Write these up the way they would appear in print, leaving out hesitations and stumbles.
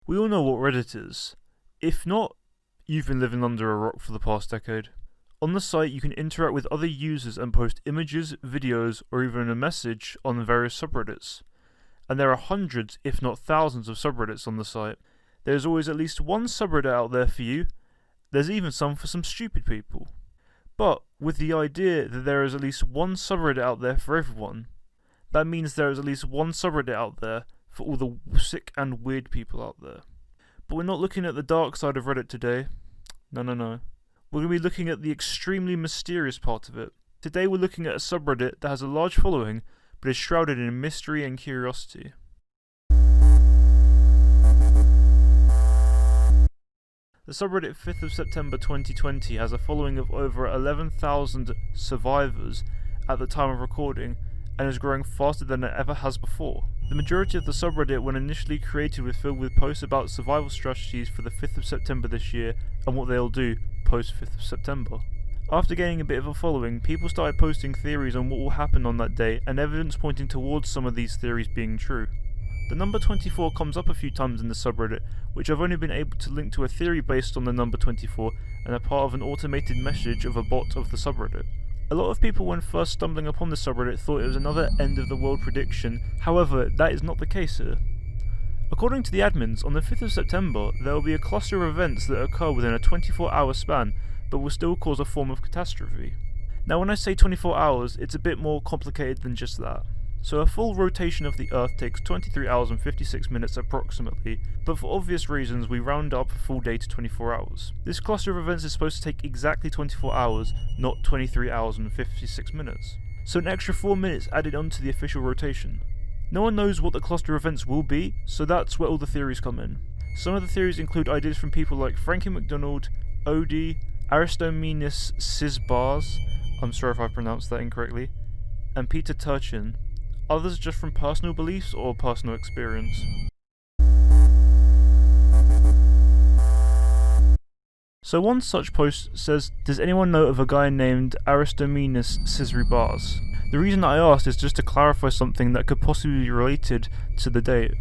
We all know what Reddit is. If not, you've been living under a rock for the past decade. On the site, you can interact with other users and post images, videos, or even a message on the various subreddits. And there are hundreds, if not thousands, of subreddits on the site. There's always at least one subreddit out there for you. There's even some for some stupid people. But with the idea that there is at least one subreddit out there for everyone, that means there is at least one subreddit out there for all the sick and weird people out there. But we're not looking at the dark side of Reddit today. No. We're going to be looking at the extremely mysterious part of it. Today we're looking at a subreddit that has a large following, but is shrouded in mystery and curiosity. The subreddit 5th of September 2020 has a following of over 11,000 survivors at the time of recording, and is growing faster than it ever has before. The majority of the subreddit, when initially created, was filled with posts about survival strategies for the 5th of September this year and what they'll do post 5th of September. After gaining a bit of a following, people started posting theories on what will happen on that day and evidence pointing towards some of these theories being true. The number 24 comes up a few times in the subreddit, which I've only been able to link to a theory based on the number 24 and a part of an automated message of a bot of the subreddit. A lot of people, when first stumbling upon the subreddit, thought it was another end of the world prediction. However, that is not the case here. According to the admins, on the 5th of September, there will be a cluster of events that occur within a 24-hour span, but will still cause a form of catastrophe. Now when I say 24 hours, it's a bit more complicated than just that. So a full rotation of the Earth takes 23 hours and 56 minutes approximately, but for obvious reasons we round up a full day to 24 hours. This cluster of events is supposed to take exactly 24 hours, not 23 hours and 56 minutes. So an extra 4 minutes added onto the official rotation. No one knows what the cluster of events will be, so that's where all the theories come in. Some of the theories include ideas from people like Frankie McDonald, Odie, Aristomenes Sisbars, I'm sorry if I pronounced that incorrectly, and Peter Turchin. Others just from personal beliefs or personal experience. So one such post says, does anyone know of a guy named Aristomenes Sisbars? The reason I asked is just to clarify something that could possibly be related to the date.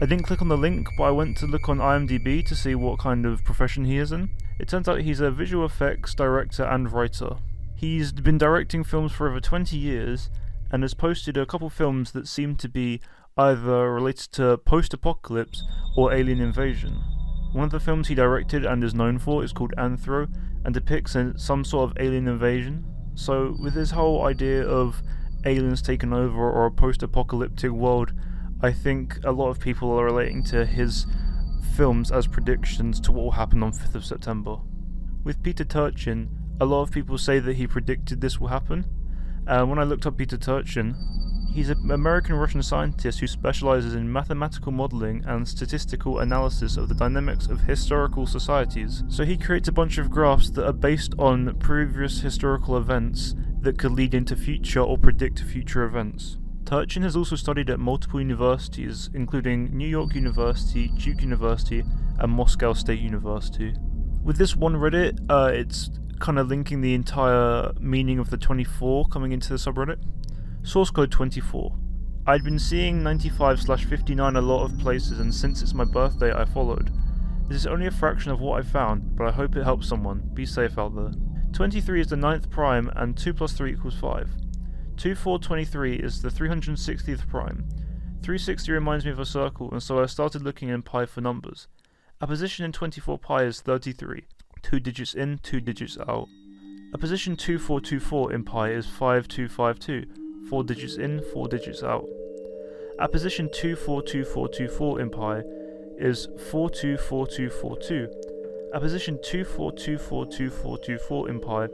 I didn't click on the link, but I went to look on IMDb to see what kind of profession he is in. It turns out he's a visual effects director and writer. He's been directing films for over 20 years, and has posted a couple films that seem to be either related to post-apocalypse or alien invasion. One of the films he directed and is known for is called Anthro, and depicts some sort of alien invasion. So with this whole idea of aliens taking over or a post-apocalyptic world, I think a lot of people are relating to his films as predictions to what will happen on 5th of September. With Peter Turchin, a lot of people say that he predicted this will happen. When I looked up Peter Turchin, he's an American-Russian scientist who specializes in mathematical modeling and statistical analysis of the dynamics of historical societies. So he creates a bunch of graphs that are based on previous historical events that could lead into future or predict future events. Turchin has also studied at multiple universities, including New York University, Duke University, and Moscow State University. With this one Reddit, it's kind of linking the entire meaning of the 24 coming into the subreddit. Source code 24. I'd been seeing 95/59 a lot of places, and since it's my birthday I followed. This is only a fraction of what I found, but I hope it helps someone. Be safe out there. 23 is the 9th prime, and 2 plus 3 equals 5. 2423 is the 360th prime. 360 reminds me of a circle, and so I started looking in pi for numbers. A position in 24 pi is 33. 2 digits in, 2 digits out. A position 2424 in pi is 5252, 4 digits in, 4 digits out. A position 242424 in pi is 424242. A position 24242424 in pi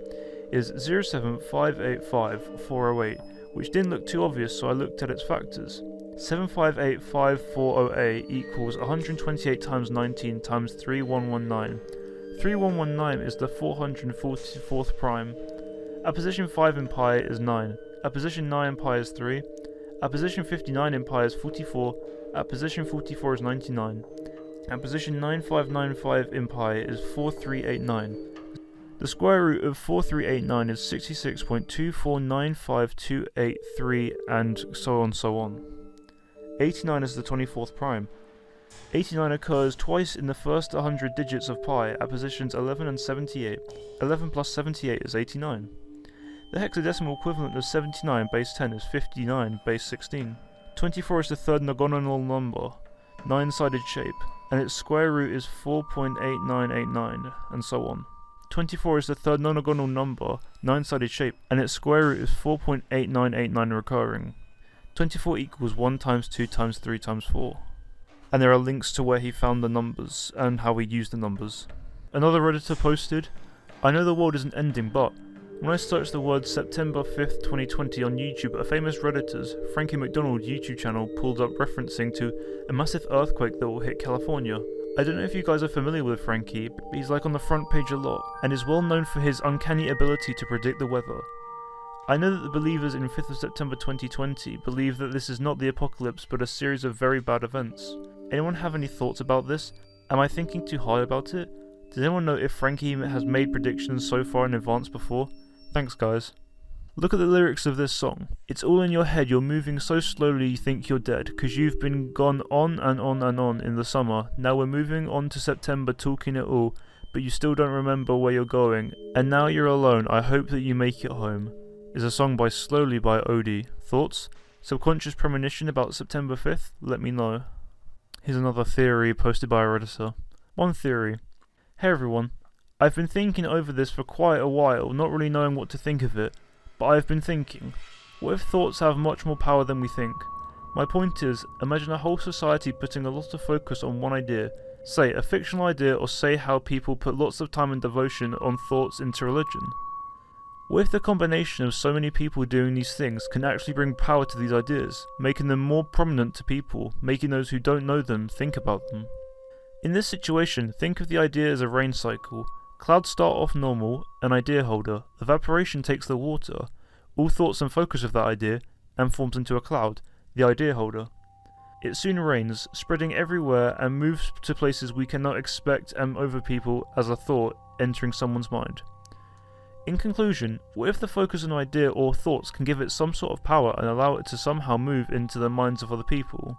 is 075855408, which didn't look too obvious, so I looked at its factors. 7585408 equals 128 times 19 times 3119. 3119 is the 444th prime. A position 5 in pi is 9. A position 9 in pi is 3. A position 59 in pi is 44. A position 44 is 99. And position 9595 in pi is 4389. The square root of 4389 is 66.2495283, and so on. 89 is the 24th prime. 89 occurs twice in the first 100 digits of pi at positions 11 and 78. 11 plus 78 is 89. The hexadecimal equivalent of 79 base 10 is 59 base 16. 24 is the third nogonal number, 9-sided shape, and its square root is 4.8989, and so on. 24 is the third nonagonal number, 9-sided shape, and its square root is 4.8989 recurring. 24 equals 1 times 2 times 3 times 4. And there are links to where he found the numbers, and how he used the numbers. Another Redditor posted, I know the world isn't ending, but when I searched the word September 5th, 2020 on YouTube, a famous Redditor's, Frankie McDonald YouTube channel pulled up referencing to a massive earthquake that will hit California. I don't know if you guys are familiar with Frankie, but he's like on the front page a lot, and is well known for his uncanny ability to predict the weather. I know that the believers in 5th of September 2020 believe that this is not the apocalypse but a series of very bad events. Anyone have any thoughts about this? Am I thinking too hard about it? Does anyone know if Frankie has made predictions so far in advance before? Thanks guys. Look at the lyrics of this song. It's all in your head, you're moving so slowly you think you're dead, cause you've been gone on and on and on in the summer. Now we're moving on to September talking it all, but you still don't remember where you're going. And now you're alone, I hope that you make it home. Is a song by Slowly by Odie. Thoughts? Subconscious premonition about September 5th? Let me know. Here's another theory posted by a Redditor. One theory. Hey everyone. I've been thinking over this for quite a while, not really knowing what to think of it, but I've been thinking, what if thoughts have much more power than we think? My point is, imagine a whole society putting a lot of focus on one idea, say a fictional idea, or say how people put lots of time and devotion on thoughts into religion. What if the combination of so many people doing these things can actually bring power to these ideas, making them more prominent to people, making those who don't know them think about them? In this situation, think of the idea as a rain cycle. Clouds start off normal, an idea holder, evaporation takes the water, all thoughts and focus of that idea, and forms into a cloud, the idea holder. It soon rains, spreading everywhere and moves to places we cannot expect and over people as a thought entering someone's mind. In conclusion, what if the focus on an idea or thoughts can give it some sort of power and allow it to somehow move into the minds of other people?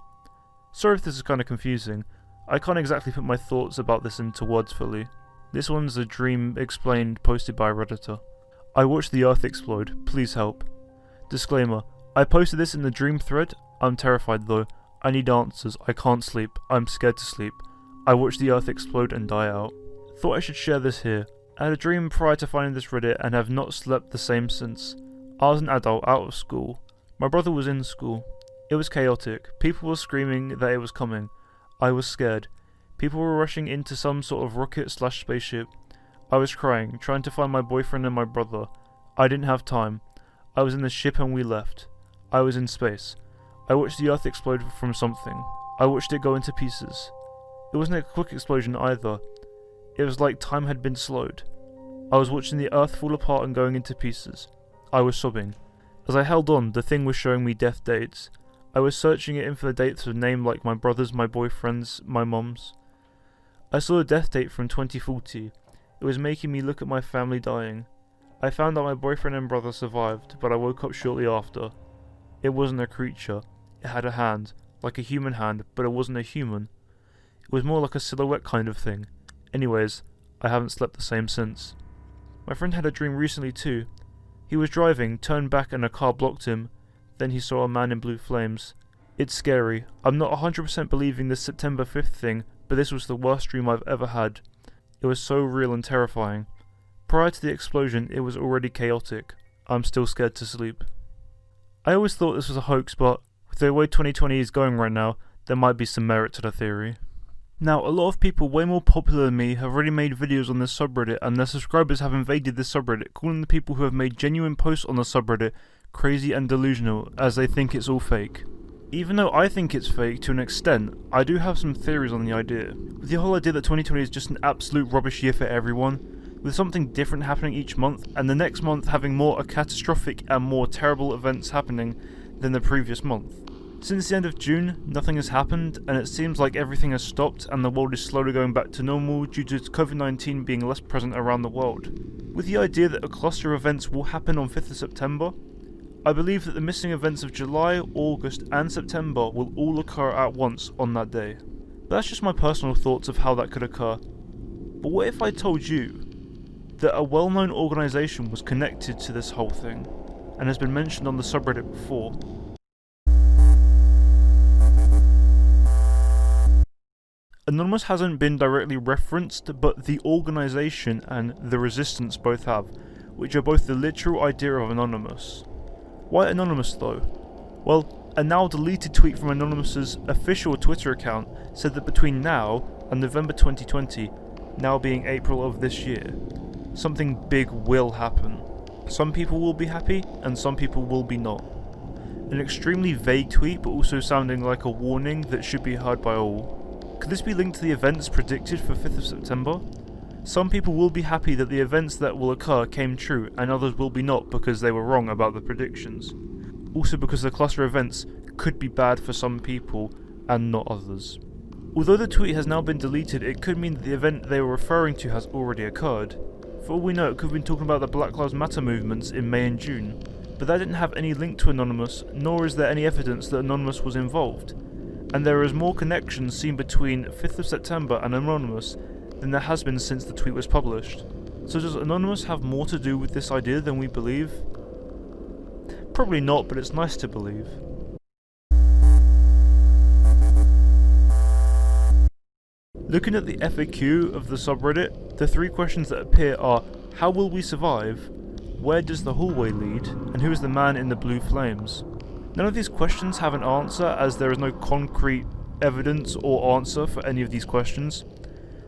Sorry if this is kind of confusing, I can't exactly put my thoughts about this into words fully. This one's a dream explained posted by a Redditor. I watched the earth explode, please help. Disclaimer, I posted this in the dream thread, I'm terrified though, I need answers, I can't sleep, I'm scared to sleep. I watched the earth explode and die out. Thought I should share this here. I had a dream prior to finding this Reddit and have not slept the same since. I was an adult, out of school. My brother was in school. It was chaotic, people were screaming that it was coming. I was scared. People were rushing into some sort of rocket/spaceship. I was crying, trying to find my boyfriend and my brother. I didn't have time. I was in the ship and we left. I was in space. I watched the earth explode from something. I watched it go into pieces. It wasn't a quick explosion either. It was like time had been slowed. I was watching the earth fall apart and going into pieces. I was sobbing. As I held on, the thing was showing me death dates. I was searching it in for the dates of name like my brother's, my boyfriend's, my mum's. I saw a death date from 2040. It was making me look at my family dying. I found out my boyfriend and brother survived, but I woke up shortly after. It wasn't a creature. It had a hand, like a human hand, but it wasn't a human. It was more like a silhouette kind of thing. Anyways, I haven't slept the same since. My friend had a dream recently too. He was driving, turned back and a car blocked him. Then he saw a man in blue flames. It's scary. I'm not 100% believing this September 5th thing, but this was the worst dream I've ever had. It was so real and terrifying. Prior to the explosion, it was already chaotic. I'm still scared to sleep. I always thought this was a hoax, but with the way 2020 is going right now, there might be some merit to the theory. Now, a lot of people way more popular than me have already made videos on this subreddit, and their subscribers have invaded this subreddit, calling the people who have made genuine posts on the subreddit crazy and delusional, as they think it's all fake. Even though I think it's fake to an extent, I do have some theories on the idea. With the whole idea that 2020 is just an absolute rubbish year for everyone, with something different happening each month, and the next month having more catastrophic and more terrible events happening than the previous month. Since the end of June, nothing has happened, and it seems like everything has stopped and the world is slowly going back to normal due to COVID-19 being less present around the world. With the idea that a cluster of events will happen on 5th of September, I believe that the missing events of July, August and September will all occur at once on that day. But that's just my personal thoughts of how that could occur. But what if I told you that a well-known organisation was connected to this whole thing, and has been mentioned on the subreddit before? Anonymous hasn't been directly referenced, but the organisation and the resistance both have, which are both the literal idea of Anonymous. Why Anonymous though? Well, a now deleted tweet from Anonymous's official Twitter account said that between now and November 2020, now being April of this year, something big will happen. Some people will be happy, and some people will be not. An extremely vague tweet, but also sounding like a warning that should be heard by all. Could this be linked to the events predicted for 5th of September? Some people will be happy that the events that will occur came true, and others will be not because they were wrong about the predictions. Also because the cluster events could be bad for some people and not others. Although the tweet has now been deleted, it could mean that the event they were referring to has already occurred. For all we know, it could have been talking about the Black Lives Matter movements in May and June, but that didn't have any link to Anonymous, nor is there any evidence that Anonymous was involved. And there is more connections seen between 5th of September and Anonymous than there has been since the tweet was published. So does Anonymous have more to do with this idea than we believe? Probably not, but it's nice to believe. Looking at the FAQ of the subreddit, the 3 questions that appear are: how will we survive? Where does the hallway lead? And who is the man in the blue flames? None of these questions have an answer, as there is no concrete evidence or answer for any of these questions.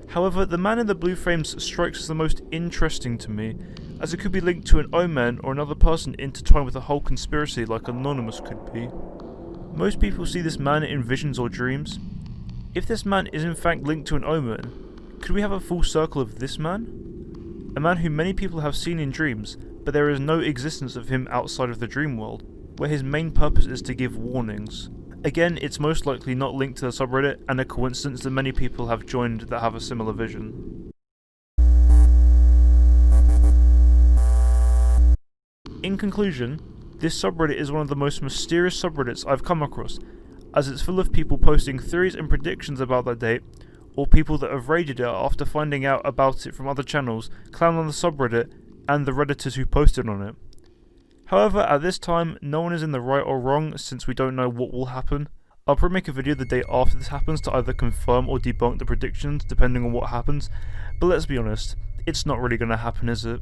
However, the man in the blue flames strikes as the most interesting to me, as it could be linked to an omen or another person intertwined with the whole conspiracy like Anonymous could be. Most people see this man in visions or dreams. If this man is in fact linked to an omen, could we have a full circle of this man? A man who many people have seen in dreams, but there is no existence of him outside of the dream world, where his main purpose is to give warnings. Again, it's most likely not linked to the subreddit, and a coincidence that many people have joined that have a similar vision. In conclusion, this subreddit is one of the most mysterious subreddits I've come across, as it's full of people posting theories and predictions about that date, or people that have raided it after finding out about it from other channels, clown on the subreddit, and the redditors who posted on it. However, at this time, no one is in the right or wrong since we don't know what will happen. I'll probably make a video the day after this happens to either confirm or debunk the predictions depending on what happens, but let's be honest, it's not really going to happen, is it?